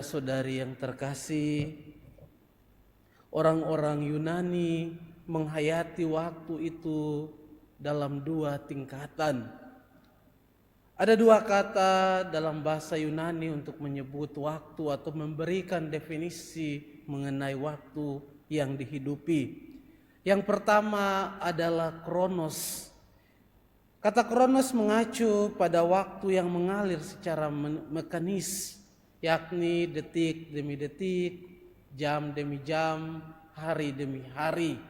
Saudari yang terkasih, orang-orang Yunani menghayati waktu itu dalam dua tingkatan. Ada dua kata dalam bahasa Yunani untuk menyebut waktu atau memberikan definisi mengenai waktu yang dihidupi. Yang pertama adalah kronos. Kata kronos mengacu pada waktu yang mengalir secara mekanis, yakni detik demi detik, jam demi jam, hari demi hari.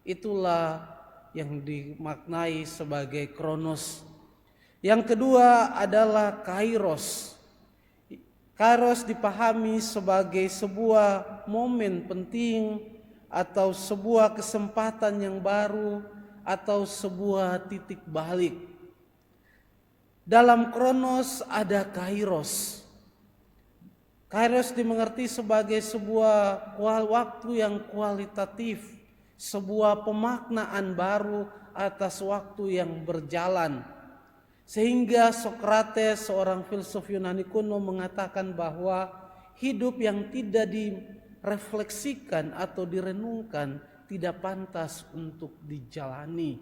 Itulah yang dimaknai sebagai kronos. Yang kedua adalah kairos. Kairos dipahami sebagai sebuah momen penting atau sebuah kesempatan yang baru atau sebuah titik balik. Dalam kronos ada kairos. Kairos dimengerti sebagai sebuah waktu yang kualitatif, sebuah pemaknaan baru atas waktu yang berjalan. Sehingga Sokrates, seorang filsuf Yunani kuno, mengatakan bahwa hidup yang tidak direfleksikan atau direnungkan tidak pantas untuk dijalani.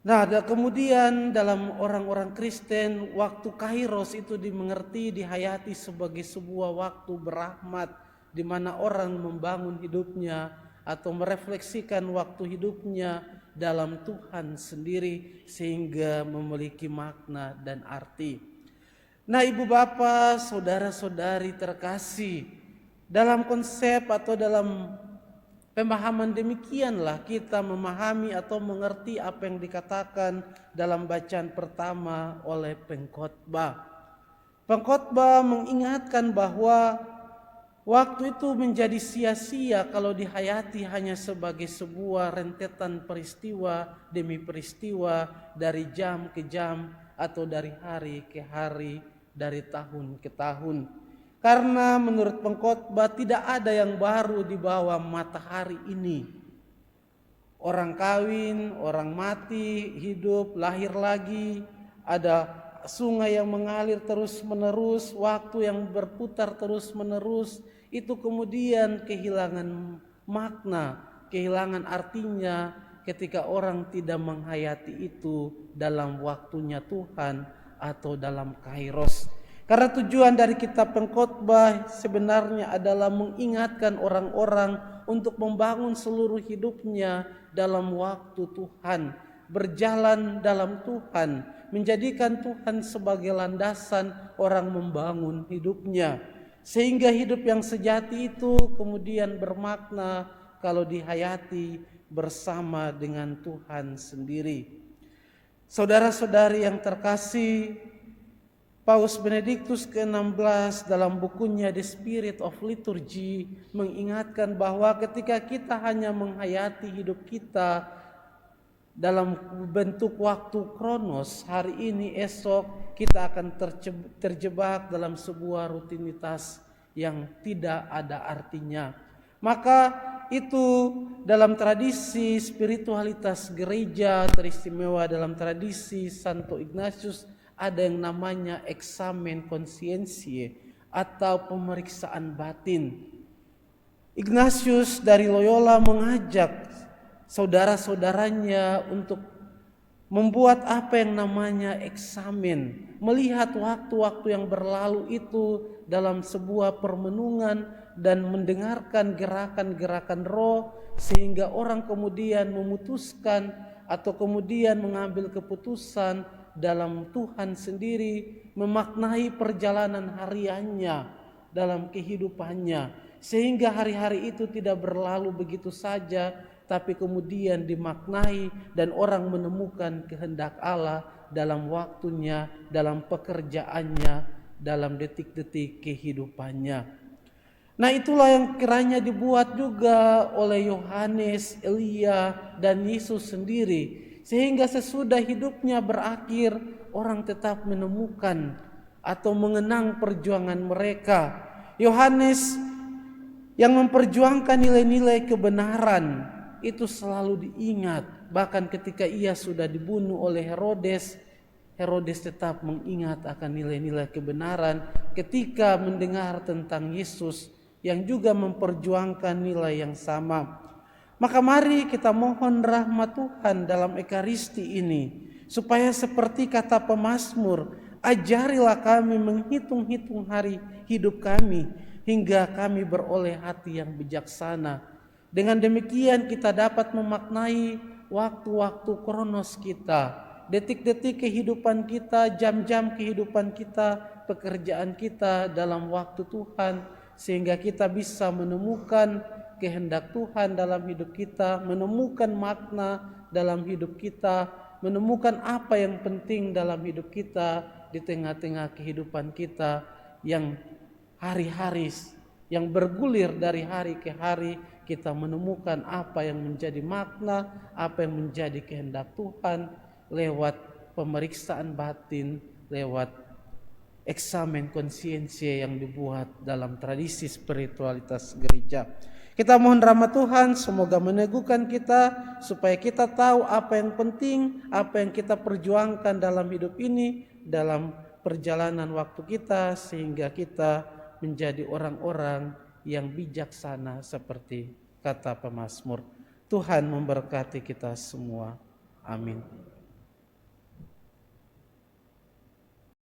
Nah, kemudian dalam orang-orang Kristen, waktu kairos itu dimengerti, dihayati sebagai sebuah waktu berahmat di mana orang membangun hidupnya atau merefleksikan waktu hidupnya dalam Tuhan sendiri sehingga memiliki makna dan arti. Nah, ibu bapak, saudara-saudari terkasih, dalam konsep atau dalam pemahaman demikianlah kita memahami atau mengerti apa yang dikatakan dalam bacaan pertama oleh pengkhotbah. Pengkhotbah mengingatkan bahwa waktu itu menjadi sia-sia kalau dihayati hanya sebagai sebuah rentetan peristiwa demi peristiwa dari jam ke jam atau dari hari ke hari, dari tahun ke tahun. Karena menurut pengkhotbah tidak ada yang baru di bawah matahari ini. Orang kawin, orang mati, hidup, lahir lagi, ada sungai yang mengalir terus-menerus, waktu yang berputar terus-menerus, itu kemudian kehilangan makna, kehilangan artinya ketika orang tidak menghayati itu dalam waktunya Tuhan atau dalam kairos. Karena tujuan dari kitab pengkhotbah sebenarnya adalah mengingatkan orang-orang untuk membangun seluruh hidupnya dalam waktu Tuhan, berjalan dalam Tuhan, menjadikan Tuhan sebagai landasan orang membangun hidupnya. Sehingga hidup yang sejati itu kemudian bermakna kalau dihayati bersama dengan Tuhan sendiri. Saudara-saudari yang terkasih, Paus Benediktus ke-16 dalam bukunya The Spirit of Liturgy mengingatkan bahwa ketika kita hanya menghayati hidup kita dalam bentuk waktu kronos, hari ini, esok, kita akan terjebak dalam sebuah rutinitas yang tidak ada artinya. Maka itu dalam tradisi spiritualitas gereja teristimewa, dalam tradisi Santo Ignatius, ada yang namanya eksamen konsiensie atau pemeriksaan batin. Ignatius dari Loyola mengajak saudara-saudaranya untuk membuat apa yang namanya eksamen, melihat waktu-waktu yang berlalu itu dalam sebuah permenungan dan mendengarkan gerakan-gerakan roh, sehingga orang kemudian memutuskan atau kemudian mengambil keputusan dalam Tuhan sendiri, memaknai perjalanan hariannya dalam kehidupannya, sehingga hari-hari itu tidak berlalu begitu saja, tapi kemudian dimaknai dan orang menemukan kehendak Allah dalam waktunya, dalam pekerjaannya, dalam detik-detik kehidupannya. Nah, itulah yang kiranya dibuat juga oleh Yohanes, Elia, dan Yesus sendiri. Sehingga sesudah hidupnya berakhir, orang tetap menemukan atau mengenang perjuangan mereka. Yohanes yang memperjuangkan nilai-nilai kebenaran itu selalu diingat. Bahkan ketika ia sudah dibunuh oleh Herodes, Herodes tetap mengingat akan nilai-nilai kebenaran ketika mendengar tentang Yesus yang juga memperjuangkan nilai yang sama. Maka mari kita mohon rahmat Tuhan dalam Ekaristi ini, supaya seperti kata pemazmur, ajarilah kami menghitung-hitung hari hidup kami, hingga kami beroleh hati yang bijaksana. Dengan demikian kita dapat memaknai waktu-waktu kronos kita, detik-detik kehidupan kita, jam-jam kehidupan kita, pekerjaan kita dalam waktu Tuhan, sehingga kita bisa menemukan kehendak Tuhan dalam hidup kita, menemukan makna dalam hidup kita, menemukan apa yang penting dalam hidup kita di tengah-tengah kehidupan kita yang hari-hari, yang bergulir dari hari ke hari. Kita menemukan apa yang menjadi makna, apa yang menjadi kehendak Tuhan lewat pemeriksaan batin, lewat eksamen konsiensia yang dibuat dalam tradisi spiritualitas gereja. Kita mohon rahmat Tuhan, semoga meneguhkan kita supaya kita tahu apa yang penting, apa yang kita perjuangkan dalam hidup ini, dalam perjalanan waktu kita, sehingga kita menjadi orang-orang yang bijaksana seperti kata pemazmur. Tuhan memberkati kita semua. Amin.